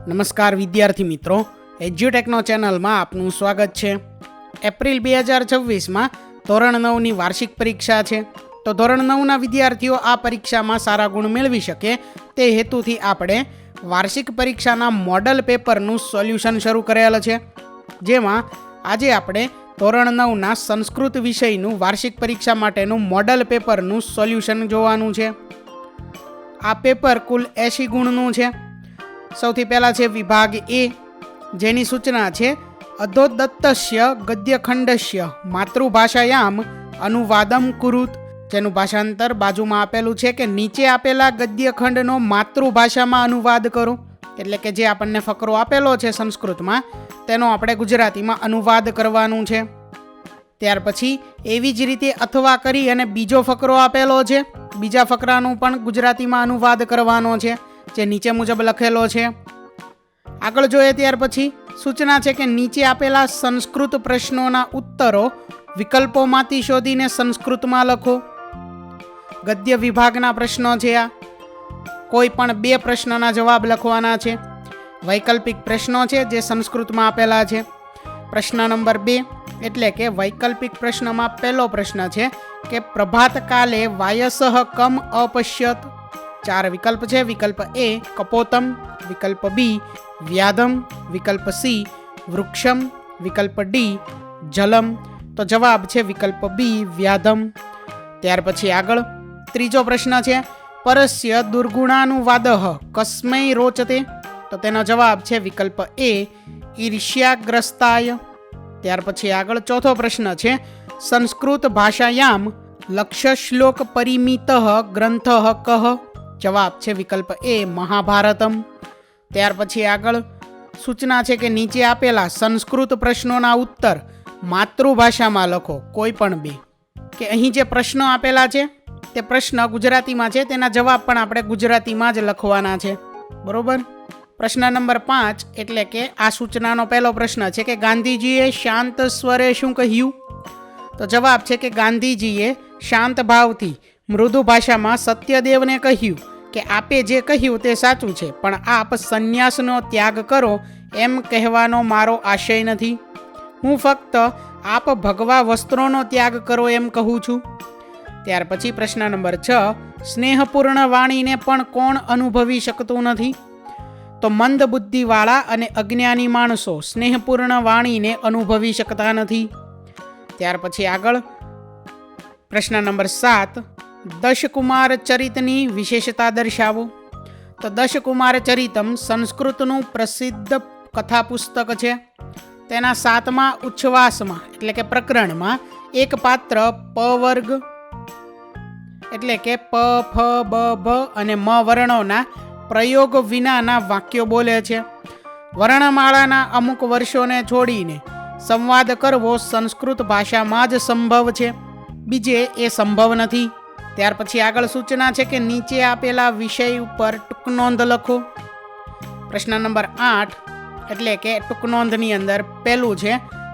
નમસ્કાર વિદ્યાર્થી મિત્રો, એજ્યુટેકનો ચેનલમાં આપનું સ્વાગત છે। એપ્રિલ 2026માં ધોરણ 9ની વાર્ષિક પરીક્ષા છે। તો ધોરણ 9ના વિદ્યાર્થીઓ આ પરીક્ષામાં સારા ગુણ મેળવી શકે તે હેતુથી આપણે વાર્ષિક પરીક્ષાના મોડલ પેપરનું સોલ્યુશન શરૂ કરેલ છે, જેમાં આજે આપણે ધોરણ 9ના સંસ્કૃત વિષયનું વાર્ષિક પરીક્ષા માટેનું મોડલ પેપરનું સોલ્યુશન જોવાનું છે। આ પેપર કુલ 80 ગુણનું છે। સૌથી પહેલાં છે વિભાગ એ, જેની સૂચના છે અધોદત્તસ્ય ગદ્યખંડસ્ય માતૃભાષાયામ અનુવાદમ કુરુત, જેનું ભાષાંતર બાજુમાં આપેલું છે કે નીચે આપેલા ગદ્યખંડનો માતૃભાષામાં અનુવાદ કરો, એટલે કે જે આપણને ફકરો આપેલો છે સંસ્કૃતમાં તેનો આપણે ગુજરાતીમાં અનુવાદ કરવાનું છે। ત્યાર પછી એવી જ રીતે અથવા કરી અને બીજો ફકરો આપેલો છે, બીજા ફકરાનું પણ ગુજરાતીમાં અનુવાદ કરવાનો છે, જે નીચે મુજબ લખેલો છે। આગળ જોઈએ ત્યાર પછી સૂચના છે કે નીચે આપેલા સંસ્કૃત પ્રશ્નોના ઉત્તરો વિકલ્પોમાંથી શોધીને સંસ્કૃતમાં લખો। ગદ્ય વિભાગના પ્રશ્નો છે આ, કોઈ પણ 2 પ્રશ્નના જવાબ લખવાના છે। વૈકલ્પિક પ્રશ્નો છે જે સંસ્કૃતમાં આપેલા છે। પ્રશ્ન નંબર 2 એટલે કે વૈકલ્પિક પ્રશ્નમાં પહેલો પ્રશ્ન છે કે પ્રભાતકાલે વાયસઃ કમ અપશ્યત। 4 વિકલ્પ છે। વિકલ્પ એ કપોતમ, વિકલ્પ બી વ્યાધમ, વિકલ્પ સી વૃક્ષમ, વિકલ્પ ડી જલમ। તો જવાબ છે વિકલ્પ બી વ્યાધમ। ત્યાર પછી આગળ ત્રીજો પ્રશ્ન છે પરસ્ય દુર્ગુણાનુવાદઃ કસ્મૈ રોચતે। તો તેનો જવાબ છે વિકલ્પ એ ઈર્ષ્યાગ્રસ્તાય। ત્યાર પછી આગળ ચોથો પ્રશ્ન છે સંસ્કૃત ભાષાયામ લક્ષ્ય શ્લોક પરિમિતઃ ગ્રંથઃ કહ। જવાબ છે વિકલ્પ એ મહાભારતમ। ત્યાર પછી આગળ સૂચના છે કે નીચે આપેલા સંસ્કૃત પ્રશ્નોના ઉત્તર માતૃભાષામાં લખો, કોઈ પણ 2, કે અહીં જે પ્રશ્નો આપેલા છે તે પ્રશ્ન ગુજરાતીમાં છે, તેના જવાબ પણ આપણે ગુજરાતીમાં જ લખવાના છે, બરોબર। પ્રશ્ન નંબર 5 એટલે કે આ સૂચનાનો પહેલો પ્રશ્ન છે કે ગાંધીજીએ શાંત સ્વરે શું કહ્યું। તો જવાબ છે કે ગાંધીજીએ શાંત ભાવથી મૃદુ ભાષામાં સત્યદેવને કહ્યું કે આપે જે કહ્યું તે સાચું છે, પણ આપ સંન્યાસનો ત્યાગ કરો એમ કહેવાનો મારો આશય નથી। હું ફક્ત આપ ભગવા વસ્ત્રોનો ત્યાગ કરો એમ કહું છું। ત્યાર પછી પ્રશ્ન નંબર 6 સ્નેહપૂર્ણ વાણીને પણ કોણ અનુભવી શકતું નથી। તો મંદ બુદ્ધિવાળા અને અજ્ઞાની માણસો સ્નેહપૂર્ણ વાણીને અનુભવી શકતા નથી। ત્યાર પછી આગળ પ્રશ્ન નંબર 7 દશકુમાર ચરિતની વિશેષતા દર્શાવો। તો દશકુમાર ચરિતમ સંસ્કૃતનું પ્રસિદ્ધ કથા પુસ્તક છે। તેના 7મા ઉચ્છ્વાસમાં એટલે કે પ્રકરણમાં એક પાત્ર પ વર્ગ એટલે કે પ, ફ, બ, ભ અને મ વર્ણોના પ્રયોગ વિનાના વાક્યો બોલે છે। વર્ણમાળાના અમુક વર્ષોને છોડીને સંવાદ કરવો સંસ્કૃત ભાષામાં જ સંભવ છે, બીજે એ સંભવ નથી। ત્યાર પછી આગળ સૂચના છે કે નીચે આપેલા વિષય ઉપર ટૂંકનોંધ લખો। પ્રશ્ન નંબર 8 એટલે કે ટૂંકનોંધની અંદર પહેલું છે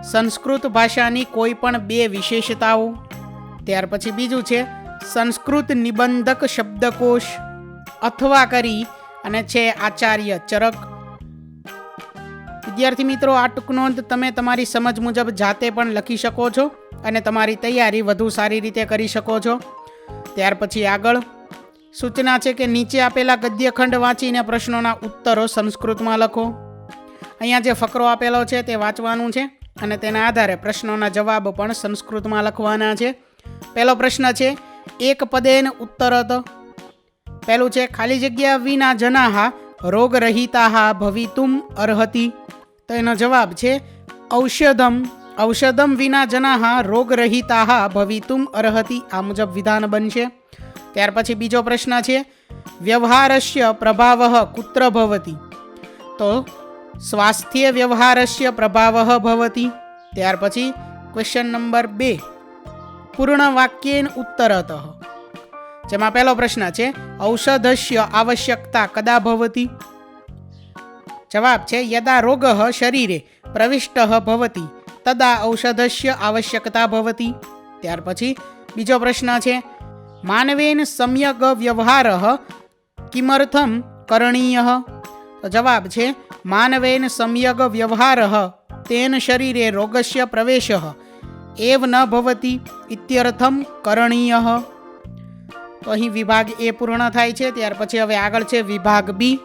સંસ્કૃત ભાષાની કોઈ પણ 2 વિશેષતાઓ। ત્યાર પછી બીજું છે સંસ્કૃત નિબંધક શબ્દકોશ અથવા કરી અને છે આચાર્ય ચરક। વિદ્યાર્થી મિત્રો, આ ટૂંકનોંધ તમે તમારી સમજ મુજબ જાતે પણ લખી શકો છો અને તમારી તૈયારી વધુ સારી રીતે કરી શકો છો। ત્યાર પછી આગળ સૂચના છે કે નીચે આપેલા ગદ્યખંડ વાંચીને પ્રશ્નોના ઉત્તરો સંસ્કૃતમાં લખો। અહીંયા જે ફકરો આપેલો છે તે વાંચવાનું છે અને તેના આધારે પ્રશ્નોના જવાબ પણ સંસ્કૃતમાં લખવાના છે। પહેલો પ્રશ્ન છે એક પદેન ઉત્તરત। પહેલું છે ખાલી જગ્યા વિના જનાહ રોગરહિતાહ ભવિતુમ અર્હતિ। તો એનો જવાબ છે ઔષધમ। ઔષધમ વિના જનાહ રોગરહિતાહ ભવિતુમ અર્હતિ, આ મુજબ વિધાન બનશે। ત્યાર પછી બીજો પ્રશ્ન છે વ્યવહારસ્ય પ્રભાવઃ કુત્ર ભવતિ। તો સ્વાસ્થ્ય વ્યવહારસ્ય પ્રભાવઃ ભવતિ। ત્યાર પછી ક્વેશ્ચન નંબર 2 પૂર્ણ વાક્યેન ઉત્તરતઃ, જેમાં પહેલો પ્રશ્ન છે ઔષધસ્ય આવશ્યકતા કદા ભવતિ। જવાબ છે યદા રોગઃ શરીરે પ્રવિષ્ટઃ ભવતિ તદા ઔષધસ્ય આવશ્યકતા ભવતિ। ત્યાર પછી બીજો પ્રશ્ન છે માનવેન સમ્યક વ્યવહારઃ કિમર્થમ કરણીયઃ। તો જવાબ છે માનવેન સમ્યગ વ્યવહારઃ તેન શરીરે રોગસ્ય પ્રવેશઃ એવ ન ભવતી ઇત્યર્થમ કરણીયઃ. તો અહીં વિભાગ એ પૂર્ણ થાય છે. ત્યાર પછી હવે આગળ છે વિભાગ બી,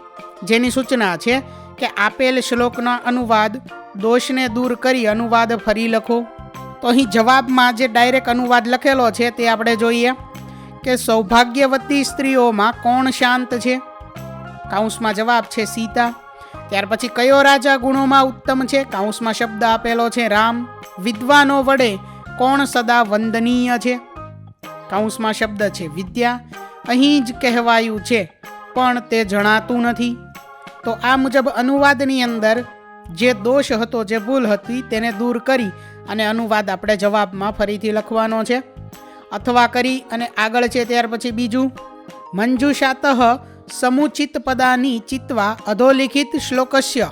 જેની સૂચના છે કે આપેલ શ્લોકનો અનુવાદ દોષને દૂર કરી અનુવાદ ફરી લખો. તો અહીં જવાબમાં જે ડાયરેક્ટ અનુવાદ લખેલો છે તે આપણે જોઈએ કે સૌભાગ્યવતી સ્ત્રીઓમાં કોણ શાંત છે? કૌંસમાં જવાબ છે સીતા. ત્યાર પછી કયો રાજા ગુણોમાં ઉત્તમ છે? કૌંસમાં શબ્દ આપેલો છે રામ. વિદ્વાનો વડે કોણ સદા વંદનીય છે? કૌંસમાં શબ્દ છે વિદ્યા. અહીં જ કહેવાયું છે પણ તે જણાતું નથી. તો આ મુજબ અનુવાદની અંદર જે દોષ હતો, જે ભૂલ હતી, તેને દૂર કરી અને અનુવાદ આપણે જવાબમાં ફરીથી લખવાનો છે. અથવા કરી અને આગળ છે ત્યાર પછી બીજું મંજુષાતઃ સમુચિત પદાની ચિત્વા અધોલિખિત શ્લોકસ્ય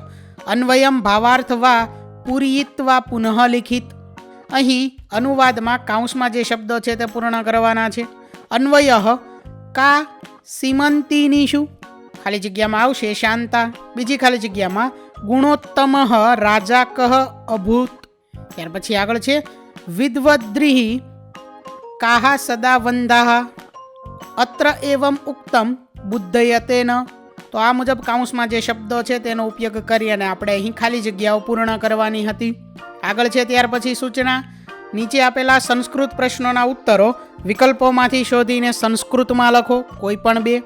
અન્વયમ ભાવાર્થ વા પૂરયિત્વા પુનઃ લિખિત. અહીં અનુવાદમાં કૌંસમાં જે શબ્દો છે તે પૂર્ણ કરવાના છે. અન્વય કા સીમંતીનીષુ, ખાલી જગ્યામાં આવશે શાંતા. બીજી ખાલી જગ્યામાં ગુણોત્તમ રાજા કહ અભૂત. ત્યાર પછી આગળ છે વિદ્વદ્રિહિ કાહા સદા વંદાહ અત્ર એવમ ઉક્તમ બુદ્ધયતેન. તો આ મુજબ કૌંસમાં જે શબ્દો છે તેનો ઉપયોગ કરી અને આપણે અહીં ખાલી જગ્યાઓ પૂર્ણ કરવાની હતી. આગળ છે ત્યાર પછી સૂચના. નીચે આપેલા સંસ્કૃત પ્રશ્નોના ઉત્તરો વિકલ્પોમાંથી શોધીને સંસ્કૃતમાં લખો, કોઈ પણ બે.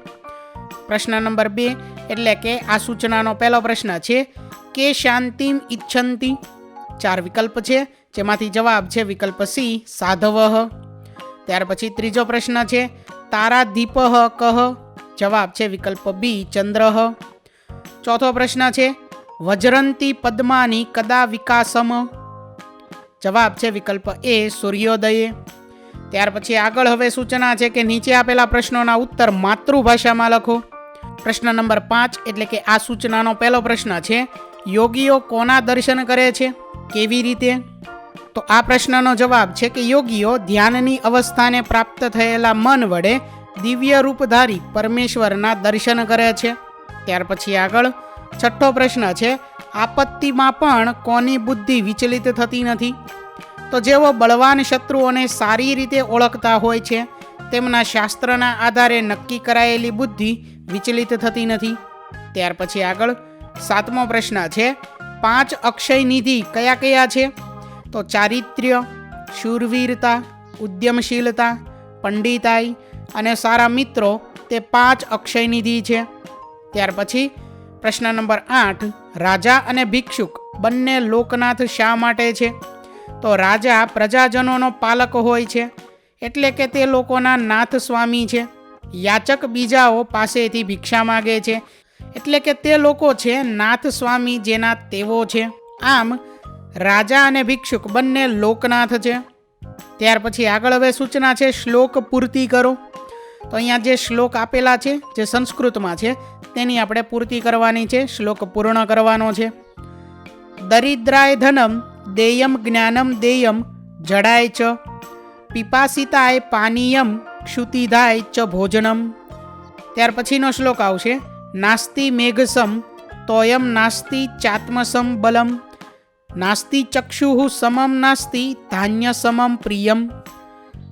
પ્રશ્ન નંબર 2 એટલે કે આ સૂચનાનો પહેલો પ્રશ્ન છે કે શાંતિમ ઈચ્છંતી. 4 વિકલ્પ છે, જેમાંથી જવાબ છે વિકલ્પ સી સાધવઃ. ત્યાર પછી ત્રીજો પ્રશ્ન છે તારાદીપઃ કહ. જવાબ છે વિકલ્પ બી ચંદ્રઃ. ચોથો પ્રશ્ન છે વજ્રંતી પદ્માની કદા વિકાસમ. જવાબ છે વિકલ્પ એ સૂર્યોદયે. ત્યાર પછી આગળ હવે સૂચના છે કે નીચે આપેલા પ્રશ્નોના ઉત્તર માતૃભાષામાં લખો. પ્રશ્ન નંબર 5 એટલે કે આ સૂચનાનો પહેલો પ્રશ્ન છે યોગીઓ કોના દર્શન કરે છે, કેવી રીતે? તો આ પ્રશ્નનો જવાબ છે કે યોગીઓ ધ્યાનની અવસ્થાને પ્રાપ્ત થયેલા મન વડે દિવ્ય રૂપધારી પરમેશ્વરના દર્શન કરે છે. ત્યાર પછી આગળ છઠ્ઠો પ્રશ્ન છે આપત્તિમાં પણ કોની બુદ્ધિ વિચલિત થતી નથી? તો જેઓ બળવાન શત્રુઓને સારી રીતે ઓળખતા હોય છે તેમના શાસ્ત્રના આધારે નક્કી કરાયેલી બુદ્ધિ વિચલિત થતી નથી. ત્યાર પછી આગળ 7મો પ્રશ્ન છે 5 અક્ષય નિધિ કયા કયા છે? તો ચારિત્ર્ય, શૂરવીરતા, ઉદ્યમશીલતા, પંડિતાઈ અને સારા મિત્રો તે 5 અક્ષય નિધિ છે. ત્યાર પછી પ્રશ્ન નંબર 8 રાજા અને ભિક્ષુક બંને લોકનાથ શા માટે છે? તો રાજા પ્રજાજનોનો પાલક હોય છે એટલે કે તે લોકોના નાથ સ્વામી છે. યાચક બીજાઓ પાસેથી ભિક્ષા માગે છે એટલે કે તે લોકો છે નાથ સ્વામી જેના તેઓ છે. આમ રાજા અને ભિક્ષુક બંને લોકનાથ છે. ત્યાર પછી આગળ હવે સૂચના છે શ્લોક પૂર્તિ કરો. તો અહીંયા જે શ્લોક આપેલા છે જે સંસ્કૃતમાં છે તેની આપણે પૂર્તિ કરવાની છે, શ્લોક પૂર્ણ કરવાનો છે. દરિદ્રાય ધનમ દેયમ જ્ઞાનમ દેયમ જડાય ચ પિપાસિતાય પાનીયમ ક્ષુતિધાય ચ ભોજનમ. ત્યાર પછીનો શ્લોક આવશે નાસ્તિ મેઘસમ તોયમ નાસ્તિ ચાત્મસમ બલમ નાસ્તિ ચક્ષુઃ સમમ નાસ્તિ ધાન્ય સમમ પ્રિયમ.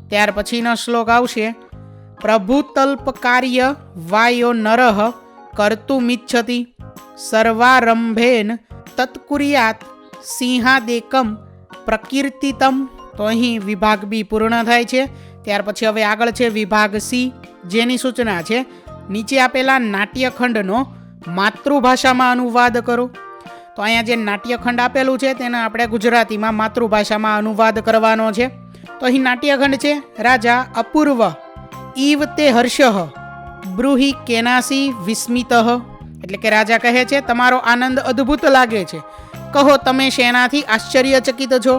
ત્યાર પછીનો શ્લોક આવશે પ્રભુતલ્પકાર્ય વાયો નરઃ કર્તુમિચ્છતિ સર્વારંભેન તત્કુર્યાત સિંહાદેકમ પ્રકીર્તિતમ. તો અહીં વિભાગ બી પૂર્ણ થાય છે. ત્યાર પછી હવે આગળ છે વિભાગ સી, જેની સૂચના છે નીચે આપેલા નાટ્યખંડનો માતૃભાષામાં અનુવાદ કરો. તો અહીંયા જે નાટ્યખંડ આપેલું છે તેને આપણે ગુજરાતીમાં માતૃભાષામાં અનુવાદ કરવાનો છે. તો અહીં નાટ્યખંડ છે રાજા અપૂર્વ ઈવ તે હર્ષઃ બ્રૂહિ કેનાસી વિસ્મિતઃ. એટલે કે રાજા કહે છે તમારો આનંદ અદ્ભુત લાગે છે, કહો તમે શેનાથી આશ્ચર્યચકિત છો?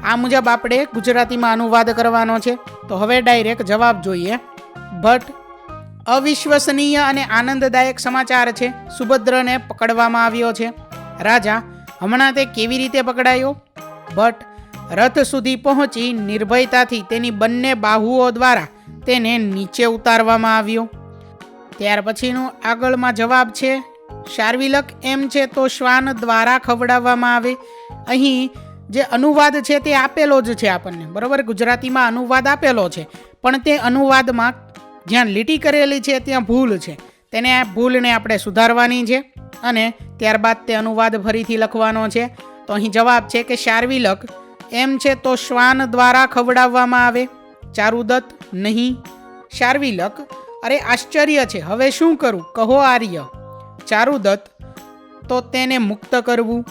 આ મુજબ આપણે ગુજરાતીમાં અનુવાદ કરવાનો છે. તો હવે ડાયરેક્ટ જવાબ જોઈએ. ભટ્ટ અવિશ્વસનીય અને આનંદદાયક સમાચાર છે, સુભદ્રને પકડવામાં આવ્યો છે. રાજા હમણાં તે કેવી રીતે પકડાયો? ભટ્ટ રથ સુધી પહોંચી નિર્ભયતાથી તેની બંને બાહુઓ દ્વારા તેને નીચે ઉતારવામાં આવ્યો. ત્યાર પછીનું આગળમાં જવાબ છે શાર્વિલક એમ છે તો શ્વાન દ્વારા ખવડાવવામાં આવે. અહીં જે અનુવાદ છે તે આપેલો જ છે આપણને, બરાબર. ગુજરાતીમાં અનુવાદ આપેલો છે, પણ તે અનુવાદમાં જ્યાં લીટી કરેલી છે ત્યાં ભૂલ છે. તેને આ ભૂલને આપણે સુધારવાની છે અને ત્યારબાદ તે અનુવાદ ફરીથી લખવાનો છે. તો અહીં જવાબ છે કે શાર્વિલક એમ છે તો શ્વાન દ્વારા ખવડાવવામાં આવે. ચારુદત્ત નહીં. શાર્વિલક અરે આશ્ચર્ય છે, હવે શું કરું, કહો આર્ય. ચારુદત્ત તો તેને મુક્ત કરવું.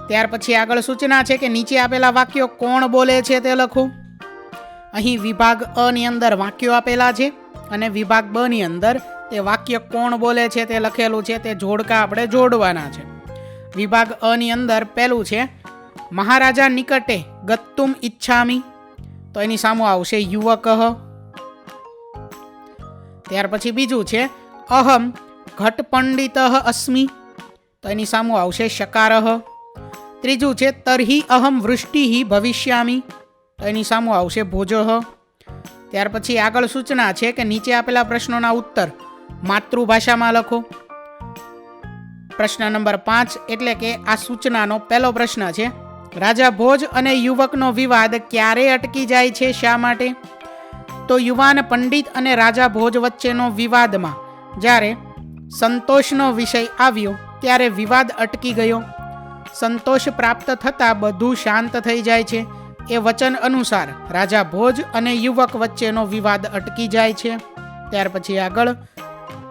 ત્યાર પછી આગળ સૂચના છે કે નીચે આપેલા વાક્યો કોણ બોલે છે તે લખો. અહીં વિભાગ અ ની અંદર વાક્યો આપેલા છે અને વિભાગ બ ની અંદર તે વાક્ય કોણ બોલે છે તે લખેલું છે. તે જોડકા આપણે જોડવાના છે. વિભાગ અ ની અંદર પહેલું છે મહારાજા નિકટે ગત્તુમ ઈચ્છામી, તો એની સામું આવશે યુવક. ત્યાર પછી બીજું છે અહમ ઘટ પંડિત અસ્મિ, તો એની સામું આવશે શકાર. ત્રીજું છે તર્હિ અહમ વૃષ્ટિ ભવિષ્યામી, તો એની સામું આવશે ભોજ. ત્યાર પછી આગળ સૂચના છે કે નીચે આપેલા પ્રશ્નોના ઉત્તર માતૃભાષામાં લખો. પ્રશ્ન નંબર 5 એટલે કે આ સૂચનાનો પહેલો પ્રશ્ન છે રાજા ભોજ અને યુવકનો વિવાદ ક્યારે અટકી જાય છે, શા માટે? તો યુવાન પંડિત અને રાજા ભોજ વચ્ચેનો વિવાદમાં જ્યારે સંતોષનો વિષય આવ્યો ત્યારે વિવાદ અટકી ગયો. સંતોષ પ્રાપ્ત થતાં બધું શાંત થઈ જાય છે. એ વચન અનુસાર રાજા ભોજ અને યુવક વચ્ચેનો વિવાદ અટકી જાય છે. ત્યાર પછી આગળ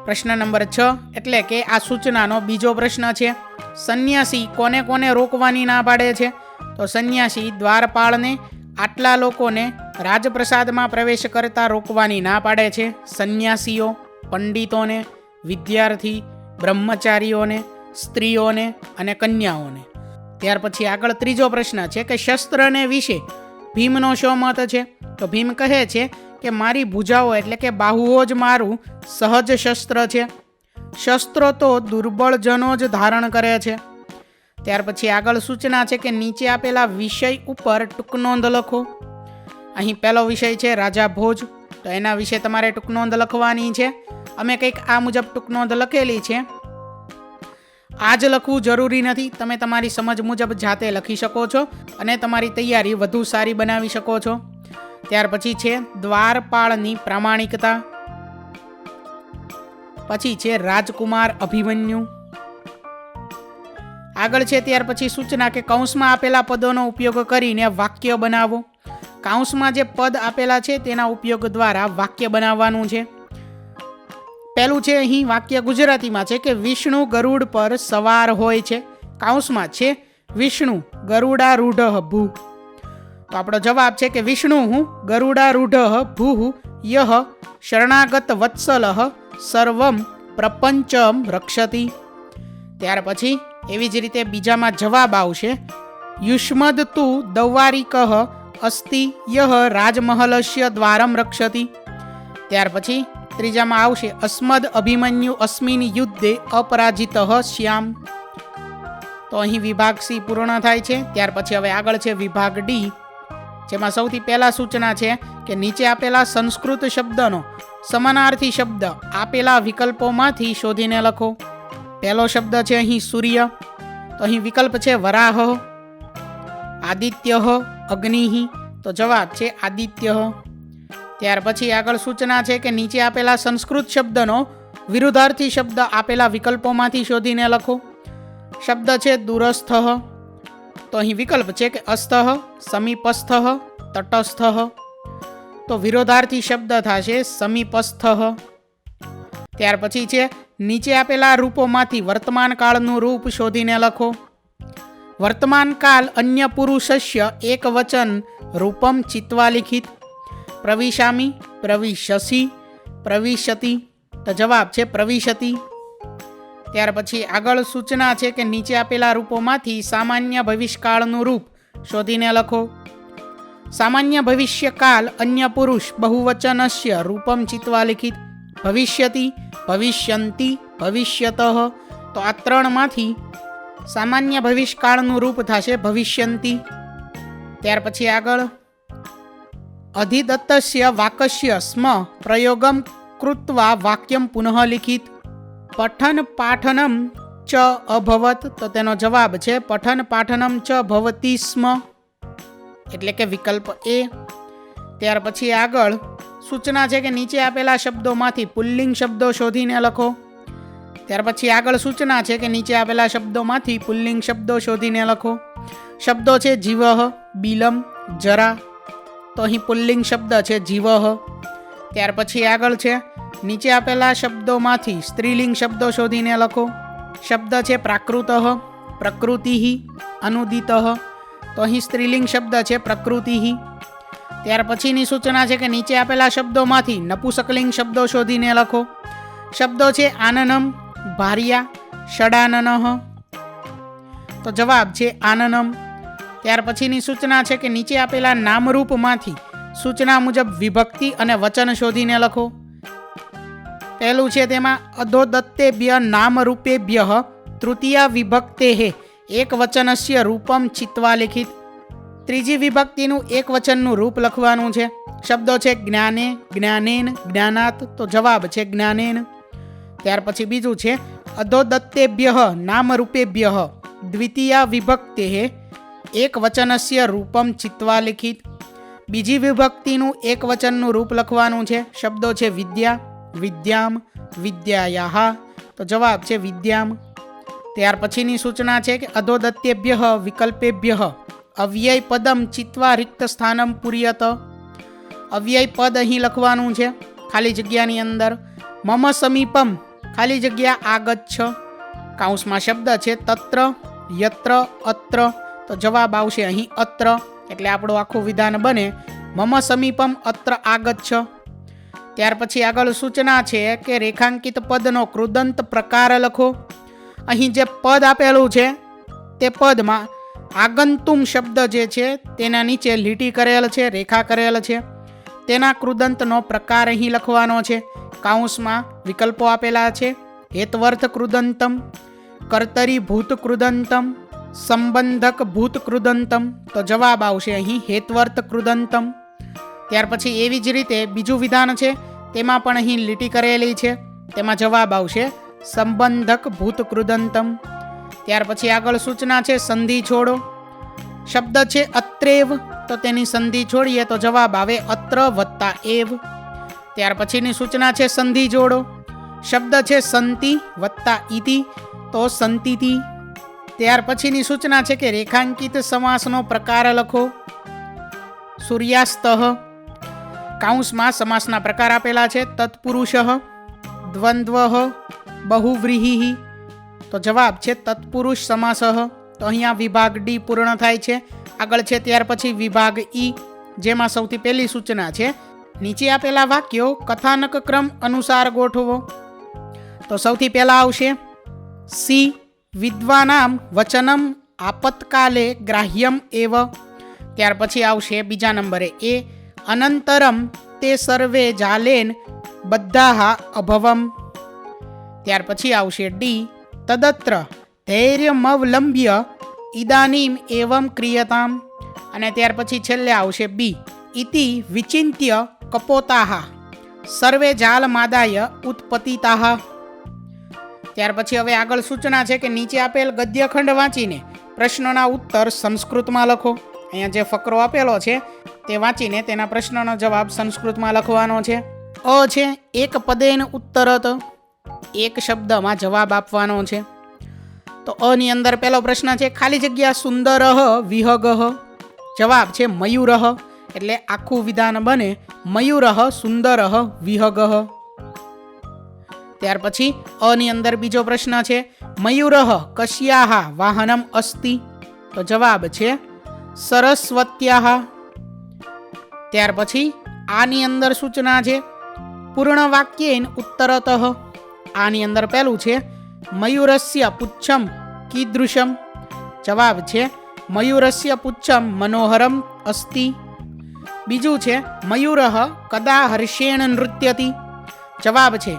પ્રશ્ન નંબર 6 એટલે કે આ સૂચનાનો બીજો પ્રશ્ન છે સંન્યાસી કોને કોને રોકવાની ના પાડે છે? તો સંન્યાસી દ્વારપાળને આટલા લોકોને રાજપ્રસાદમાં પ્રવેશ કરતા રોકવાની ના પાડે છે. સંન્યાસીઓ, પંડિતોને, વિદ્યાર્થી, બ્રહ્મચારીઓને, સ્ત્રીઓને અને કન્યાઓને. ત્યાર પછી આગળ ત્રીજો પ્રશ્ન છે કે શસ્ત્રને વિશે ભીમનો શો મત છે? તો ભીમ કહે છે કે મારી ભુજાઓ એટલે કે બાહુઓ જ મારું સહજ શસ્ત્ર છે. શસ્ત્રો તો દુર્બળ જનો જ ધારણ કરે છે. ત્યાર પછી આગળ સૂચના છે કે નીચે આપેલા વિષય ઉપર ટૂંકનોંધ લખો. અહીં પહેલો વિષય છે રાજા ભોજ, તો એના વિશે તમારે ટૂંકનોંધ લખવાની છે. અમે કંઈક આ મુજબ ટૂંકનોંધ લખેલી છે. આ જ લખવું જરૂરી નથી, તમે તમારી સમજ મુજબ જાતે લખી શકો છો અને તમારી તૈયારી વધુ સારી બનાવી શકો છો. ત્યાર પછી છે દ્વારપાળની પ્રામાણિકતા. પછી છે રાજકુમાર અભિમન્યુ. આગળ છે ત્યાર પછી સૂચના કે કૌંસમાં આપેલા પદોનો ઉપયોગ કરીને વાક્ય બનાવો. કૌંસમાં જે પદ આપેલા છે તેના ઉપયોગ દ્વારા વાક્ય બનાવવાનું છે. પહેલું છે અહીં વાક્ય ગુજરાતીમાં છે કે વિષ્ણુ ગરુડ પર સવાર હોય છે. કૌંસમાં છે વિષ્ણુ ગરુડારૂઢ ભૂ. તો આપણો જવાબ છે કે વિષ્ણુ ગરુડારૂઢ ભૂ યહ શરણાગત વત્સલ સર્વમ પ્રપંચમ રક્ષતિ. ત્યાર પછી એવી જ રીતે બીજામાં જવાબ આવશે યુષ્મદ તુ દૌવારિક અસ્તિ યહ રાજમહલસ્ય દ્વારમ રક્ષતિ. ત્યાર પછી ત્રીજામાં આવશે અસ્મદ અભિમન્યુ અસ્મિન યુદ્ધે અપરાજિત શ્યામ. તો અહીં વિભાગ સી પૂર્ણ થાય છે. ત્યાર પછી હવે આગળ છે વિભાગ ડી, જેમાં સૌથી પહેલા સૂચના છે કે નીચે આપેલા સંસ્કૃત શબ્દનો સમાનાર્થી શબ્દ આપેલા વિકલ્પોમાંથી શોધીને લખો. પહેલો શબ્દ છે અહીં સૂર્ય, તો અહીં વિકલ્પ છે વરાહ. આદિત્ય અગ્નિ, તો જવાબ છે આદિત્ય. ત્યાર પછી આગળ સૂચના છે કે નીચે આપેલા સંસ્કૃત શબ્દનો વિરુદ્ધાર્થી શબ્દ આપેલા વિકલ્પોમાંથી શોધીને લખો. શબ્દ છે દૂરસ્થ, તો અહીં વિકલ્પ છે કે અસ્થ, સમીપસ્થ, તટસ્થ. તો વિરોધાર્થી શબ્દ થશે સમીપસ્થ. ત્યાર પછી છે નીચે આપેલા રૂપોમાંથી વર્તમાન કાળનું રૂપ શોધીને લખો. વર્તમાન કાળ અન્ય પુરુષસ્ય એક વચન રૂપમ ચિત્વા લિખિત. પ્રવિશામી, પ્રવિશસી, પ્રવિશતિ, તો જવાબ છે પ્રવિશતિ. ત્યાર પછી આગળ સૂચના છે કે નીચે આપેલા રૂપોમાંથી સામાન્ય ભવિષ્યકાળનું રૂપ શોધીને લખો. સામાન્ય ભવિષ્યકાળ અન્ય પુરુષ બહુવચનસ્ય રૂપમ ચિત્વા લિખિત. ભવિષ્યતિ, ભવિષ્યંતિ, ભવિષ્યતઃ, તો આ ત્રણમાંથી સામાન્ય ભવિષ્યકાળનું રૂપ થશે ભવિષ્યંતિ. ત્યાર પછી આગળ અધિદત્તસ્ય વાક્યસ્ય સ્મ પ્રયોગમ કૃત્વા વાક્યમ પુનઃ લિખિત. પઠન પાઠનમ ચ અભવત, તો તેનો જવાબ છે પઠન પાઠનમ ચ ભવતી સ્મ, એટલે કે વિકલ્પ એ. ત્યાર પછી આગળ સૂચના છે કે નીચે આપેલા શબ્દોમાંથી પુલ્લિંગ શબ્દો શોધીને લખો. ત્યાર પછી આગળ સૂચના છે કે નીચે આપેલા શબ્દોમાંથી પુલ્લિંગ શબ્દો શોધીને લખો. શબ્દો છે જીવહ, બિલમ, જરા, તો અહીં પુલ્લિંગ શબ્દ છે જીવહ. ત્યાર પછી આગળ છે નીચે આપેલા શબ્દોમાંથી સ્ત્રીલિંગ શબ્દો શોધીને લખો. શબ્દ છે પ્રાકૃતઃ, પ્રકૃતિ, અનુદિતઃ, તો અહીં સ્ત્રીલિંગ શબ્દ છે પ્રકૃતિ. ત્યાર પછીની સૂચના છે કે નીચે આપેલા શબ્દોમાંથી નપુંસકલિંગ શબ્દો શોધીને લખો. શબ્દો છે આનનમ, ભાર્યા, ષડાનનઃ, તો જવાબ છે આનનમ. ત્યાર પછીની સૂચના છે કે નીચે આપેલા નામરૂપમાંથી સૂચના મુજબ વિભક્તિ અને વચન શોધીને લખો. પહેલું છે તેમાં અધોદત્તેભ્ય નામરૂપેભ્ય તૃતીયા વિભક્તેઃ એક વચનસ્ય રૂપમ ચિત્વા લિખિત. ત્રીજી વિભક્તિનું એક વચનનું રૂપ લખવાનું છે. શબ્દો છે જ્ઞાને, જ્ઞાનેન, જ્ઞાનાત, તો જવાબ છે જ્ઞાનેન. ત્યાર પછી બીજું છે અધોદત્તેભ્ય નામરૂપેભ્ય દ્વિતીયા વિભક્તેઃ એક વચનસ્ય રૂપમ ચિત્વા લિખિત. બીજી વિભક્તિનું એક વચનનું રૂપ લખવાનું છે. શબ્દો છે વિદ્યા, વિદ્યામ, વિદ્યાયાહ, તો જવાબ છે વિદ્યામ. ત્યાર પછીની સૂચના છે કે અધોદત્તેભ્ય વિકલ્પેભ્ય અવ્યય પદમ ચિત્વા રિક્ત સ્થાનમ પૂર્યત. અવ્યય પદ અહીં લખવાનું છે ખાલી જગ્યાની અંદર. મમ સમીપમ ખાલી જગ્યા આગચ્છ, કાઉન્સમાં શબ્દ છે તત્ર, યત્ર, અત્ર, તો જવાબ આવશે અહીં અત્ર, એટલે આપણું આખું વિધાન બને મમ સમીપમ અત્ર આગચ્છ. ત્યાર પછી આગળ સૂચના છે કે રેખાંકિત પદનો કૃદંત પ્રકાર લખો. અહીં જે પદ આપેલું છે તે પદમાં આગંતુમ શબ્દ જે છે તેના નીચે લીટી કરેલ છે, રેખા કરેલ છે, તેના કૃદંતનો પ્રકાર અહીં લખવાનો છે. કાઉન્સમાં વિકલ્પો આપેલા છે હેત્વર્થ કૃદંતમ, કર્તરી ભૂત કૃદંતમ, સંબંધક ભૂત કૃદંતમ, તો જવાબ આવશે અહીં હેત્વર્થ કૃદંતમ. ત્યાર પછી એવી જ રીતે બીજું વિધાન છે તેમાં પણ અહીં લીટી કરેલી છે, તેમાં જવાબ આવશે સંબંધક ભૂત કૃદંતમ. ત્યાર પછી આગળ સૂચના છે સંધિ છોડો. શબ્દ છે અત્રેવ, તો તેની સંધિ છોડીએ તો જવાબ આવે અત્ર વત્તા એવ. ત્યાર પછીની સૂચના છે સંધિ જોડો. શબ્દ છે સંતિ વત્તા ઇતિ, તો સંતિતિ. ત્યાર પછીની સૂચના છે કે રેખાંકિત સમાસનો પ્રકાર લખો. સૂર્યાસ્તઃ, કાઉન્સમાં સમાસના પ્રકાર આપેલા છે તત્પુરુષ, દ્વંદ્વ, બહુવ્રીહિ, તો જવાબ છે તત્પુરુષ સમાસ. તો અહીંયા વિભાગ ડી પૂર્ણ થાય છે. આગળ છે ત્યાર પછી વિભાગ ઈ, જેમાં સૌથી પહેલી સૂચના છે નીચે આપેલા વાક્યો કથાનક ક્રમ અનુસાર ગોઠવો. તો સૌથી પહેલા આવશે સી વિદ્વાનામ વચનમ આપતકાલે ગ્રાહ્યમ એવ. ત્યાર પછી આવશે બીજા નંબરે એ અનંતરમ તે સર્વે જાલેન બદ્ધાહ અભવમ. ત્યાર પછી આવશે ડી તદત્ર ધૈર્યમવલંબ્ય ઇદાનીમ એવમ ક્રિયતામ. અને ત્યાર પછી છેલ્લે આવશે બી ઇતિ વિચિંત્ય કપોતાહ સર્વે જાલમાદાય ઉત્પતિતાહ. ત્યાર પછી હવે આગળ સૂચના છે કે નીચે આપેલ ગદ્યખંડ વાંચીને પ્રશ્નોના ઉત્તર સંસ્કૃતમાં લખો. અહીંયા જે ફકરો આપેલો છે તે વાંચીને તેના પ્રશ્નનો જવાબ સંસ્કૃતમાં લખવાનો છે. અ છે એક પદેન ઉત્તરત, એક શબ્દમાં જવાબ આપવાનો છે. તો અ ની અંદર પહેલો પ્રશ્ન છે ખાલી જગ્યા સુંદરઃ વિહગઃ, જવાબ છે મયુરઃ, એટલે આખું વિધાન બને મયુરઃ સુંદરઃ વિહગઃ. ત્યાર પછી અ ની અંદર બીજો પ્રશ્ન છે મયુરઃ કસ્યાહ વાહનમ અસ્તિ, તો જવાબ છે સરસ્વત્યાહ. ત્યાર પછી આની અંદર સૂચના છે પૂર્ણ વાક્યેન ઉત્તરતઃ. આની અંદર પહેલું છે મયુરસ્ય પુચ્છમ કીદૃશમ, જવાબ છે મયુરસ્ય પુચ્છમ મનોહરમ અસ્તિ. બીજું છે મયુરઃ કદા હર્ષેણ નૃત્યતિ, જવાબ છે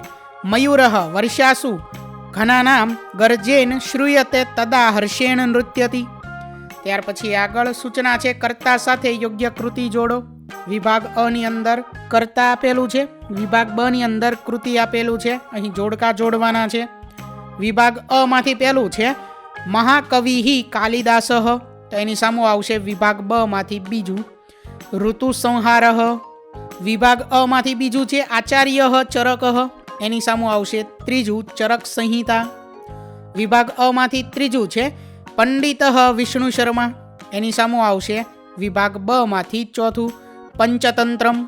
મયુરઃ વર્ષાસુ ઘનાનામ ગર્જેન શ્રૂયતે તદા હર્ષેણ નૃત્યતિ. ત્યાર પછી આગળ સૂચના છે કર્તા સાથે યોગ્ય કૃતિ જોડો. વિભાગ અ ની અંદર કર્તા આપેલું છે, વિભાગ બ ની અંદર કૃતિ આપેલું છે, અહીં જોડકા જોડવાના છે. વિભાગ અ માંથી પહેલું છે મહાકવિ કાલિદાસ, તો એની સામે આવશે વિભાગ બ માંથી બીજું ઋતુ સંહાર. વિભાગ અ માંથી બીજું છે આચાર્ય ચરક, એની સામે આવશે ત્રીજું ચરક સંહિતા. વિભાગ અ માંથી ત્રીજું છે પંડિત વિષ્ણુ શર્મા, એની સામે આવશે વિભાગ બ માંથી ચોથું પંચતંત્રમ.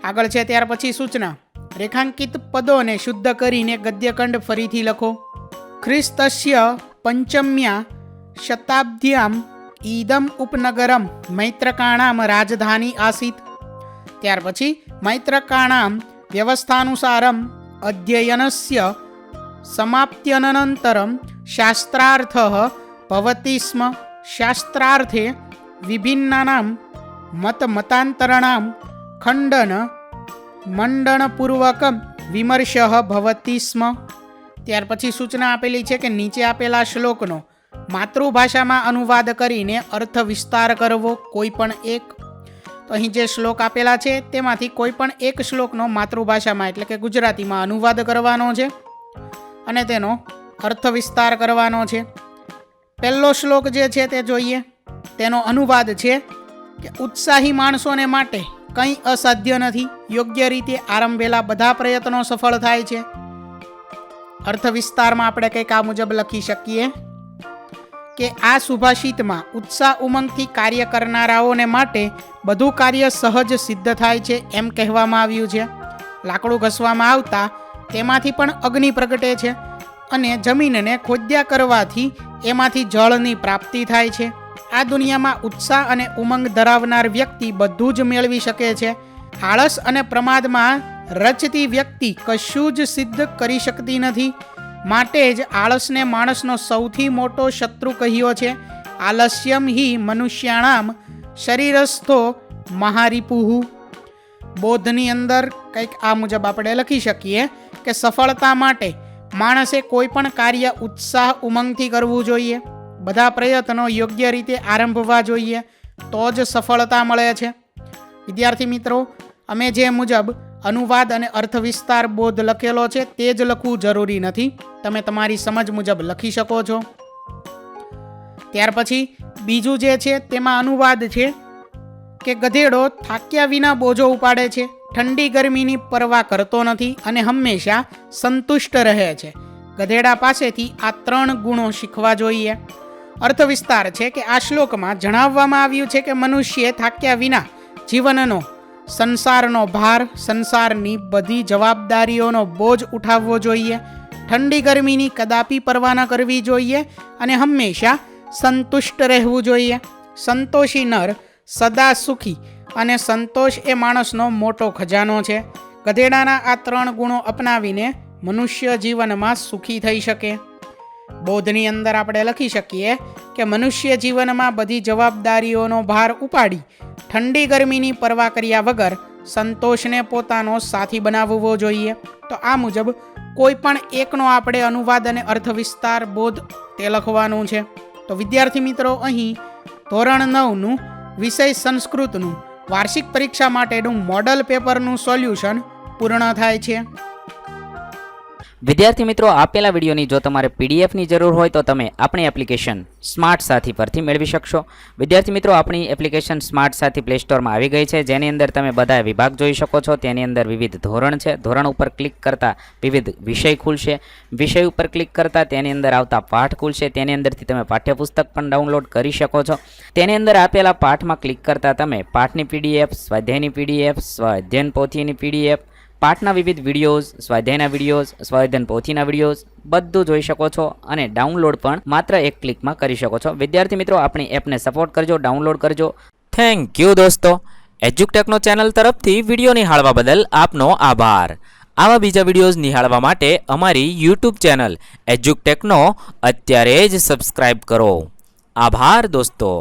આગળ છે ત્યાર પછી સૂચના, રેખાંકિત પદોને શુદ્ધ કરીને ગદ્યખંડ ફરીથી લખો. ખ્રિસ્તસ્ય પંચમ્યા શતાબ્દ્યામ ઈદમ ઉપનગરમ મૈત્રકાણામ રાજધાની આસીત. ત્યાર પછી મૈત્રકાણામ વ્યવસ્થાનુસારમ અધ્યયનસ્ય સમાપ્ત્યનંતરમ શાસ્ત્રાર્થ ભવતિ સ્મ. શાસ્ત્રાર્થે વિભિન્નાનામ મતાંતરાણામ ખંડન મંડનપૂર્વકમ વિમર્શ ભવતિ સ્મ. ત્યાર પછી સૂચના આપેલી છે કે નીચે આપેલા શ્લોકનો માતૃભાષામાં અનુવાદ કરીને અર્થ વિસ્તાર કરવો, કોઈ પણ એક. તો અહીં જે શ્લોક આપેલા છે તેમાંથી કોઈ પણ એક શ્લોકનો માતૃભાષામાં એટલે કે ગુજરાતીમાં અનુવાદ કરવાનો છે અને તેનો અર્થ વિસ્તાર કરવાનો છે. પહેલો શ્લોક જે છે તે જોઈએ. તેનો અનુવાદ છે કે ઉત્સાહી માણસોને માટે કંઈ અસાધ્ય નથી, યોગ્ય રીતે આરંભેલા બધા પ્રયત્નો સફળ થાય છે. અર્થ વિસ્તારમાં આપણે કંઈક આ મુજબ લખી શકીએ કે આ સુભાષિતમાં ઉત્સાહ ઉમંગથી કાર્ય કરનારાઓને માટે બધું કાર્ય સહજ સિદ્ધ થાય છે એમ કહેવામાં આવ્યું છે. લાકડું ઘસવામાં આવતા તેમાંથી પણ અગ્નિ પ્રગટે છે અને જમીનને ખોદ્યા કરવાથી એમાંથી જળની પ્રાપ્તિ થાય છે. આ દુનિયામાં ઉત્સાહ અને ઉમંગ ધરાવનાર વ્યક્તિ બધું જ મેળવી શકે છે. આળસ અને પ્રમાદમાં રચતી વ્યક્તિ કશું જ સિદ્ધ કરી શકતી નથી. માટે જ આળસને માણસનો સૌથી મોટો શત્રુ કહ્યો છે. આલસ્યમ હિ મનુષ્યાણામ શરીરસ્થો મહારિપુહુ. બોધની અંદર કંઈક આ મુજબ આપણે લખી શકીએ કે સફળતા માટે માણસે કોઈ પણ કાર્ય ઉત્સાહ ઉમંગથી કરવું જોઈએ. બધા પ્રયત્નો યોગ્ય રીતે આરંભવા જોઈએ, તો જ સફળતા મળે છે. વિદ્યાર્થી મિત્રો, અમે જે મુજબ અનુવાદ અને અર્થ વિસ્તાર બોધ લખેલો છે તે જ લખવું જરૂરી નથી, તમે તમારી સમજ મુજબ લખી શકો છો. ત્યાર પછી બીજું જે છે તેમાં અનુવાદ છે કે ગધેડો થાક્યા વિના બોજો ઉપાડે છે, ઠંડી ગરમીની પરવા કરતો નથી અને હંમેશા સંતુષ્ટ રહે છે. ગધેડા પાસેથી આ 3 ગુણો શીખવા જોઈએ. અર્થ વિસ્તાર છે કે આ શ્લોકમાં જણાવવામાં આવ્યું છે કે મનુષ્ય થાક્યા વિના જીવનનો, સંસારનો ભાર, સંસારની બધી જવાબદારીઓનો બોજ ઉઠાવવો જોઈએ, ઠંડી ગરમીની કદાપી પરવા ન કરવી જોઈએ અને હંમેશા સંતુષ્ટ રહેવું જોઈએ. સંતોષી નર સદા સુખી અને સંતોષ એ માણસનો મોટો ખજાનો છે. ગધેડાના આ 3 ગુણો અપનાવીને મનુષ્ય જીવનમાં સુખી થઈ શકે. બોધની અંદર આપણે લખી શકીએ કે મનુષ્ય જીવનમાં બધી જવાબદારીઓનો ભાર ઉપાડી ઠંડી ગરમીની પરવા કર્યા વગર સંતોષને પોતાનો સાથી બનાવવો જોઈએ. તો આ મુજબ કોઈ પણ એકનો આપણે અનુવાદ અને અર્થ વિસ્તાર બોધ તે લખવાનું છે. તો વિદ્યાર્થી મિત્રો, અહીં ધોરણ 9નું વિષય સંસ્કૃતનું વાર્ષિક પરીક્ષા માટેનું મોડલ પેપરનું સોલ્યુશન પૂર્ણ થાય છે. વિદ્યાર્થી મિત્રો, આપેલા વિડીયોની જો તમારે પીડીએફની જરૂર હોય તો તમે આપણી એપ્લિકેશન સ્માર્ટ સાથી પરથી મેળવી શકશો. વિદ્યાર્થી મિત્રો, આપણી એપ્લિકેશન સ્માર્ટ સાથી પ્લે સ્ટોરમાં આવી ગઈ છે, જેની અંદર તમે બધા વિભાગ જોઈ શકો છો. તેની અંદર વિવિધ ધોરણ છે. ધોરણ ઉપર ક્લિક કરતાં વિવિધ વિષય ખુલશે. વિષય ઉપર ક્લિક કરતાં તેની અંદર આવતા પાઠ ખુલશે. તેની અંદરથી તમે પાઠ્યપુસ્તક પણ ડાઉનલોડ કરી શકો છો. તેની અંદર આપેલા પાઠમાં ક્લિક કરતાં તમે પાઠની પીડીએફ, સ્વાધ્યાયની પીડીએફ, સ્વાધ્યાયન પોથીની પીડીએફ, પાઠના વિવિધ વિડીયોઝ, સ્વાધ્યાયના વિડીયોઝ, સ્વાધ્યાયન પોથીના વિડીયોઝ બધું જોઈ શકો છો અને ડાઉનલોડ પણ માત્ર એક ક્લિકમાં કરી શકો છો. વિદ્યાર્થી મિત્રો, આપણી એપને સપોર્ટ કરજો, ડાઉનલોડ કરજો. થેન્ક યુ દોસ્તો. એજ્યુકટેકનો ચેનલ તરફથી વિડીયો નિહાળવા બદલ આપનો આભાર. આવા બીજા વિડીયોઝ નિહાળવા માટે અમારી યુટ્યુબ ચેનલ એજ્યુકટેકનો અત્યારે જ સબસ્ક્રાઇબ કરો. આભાર દોસ્તો.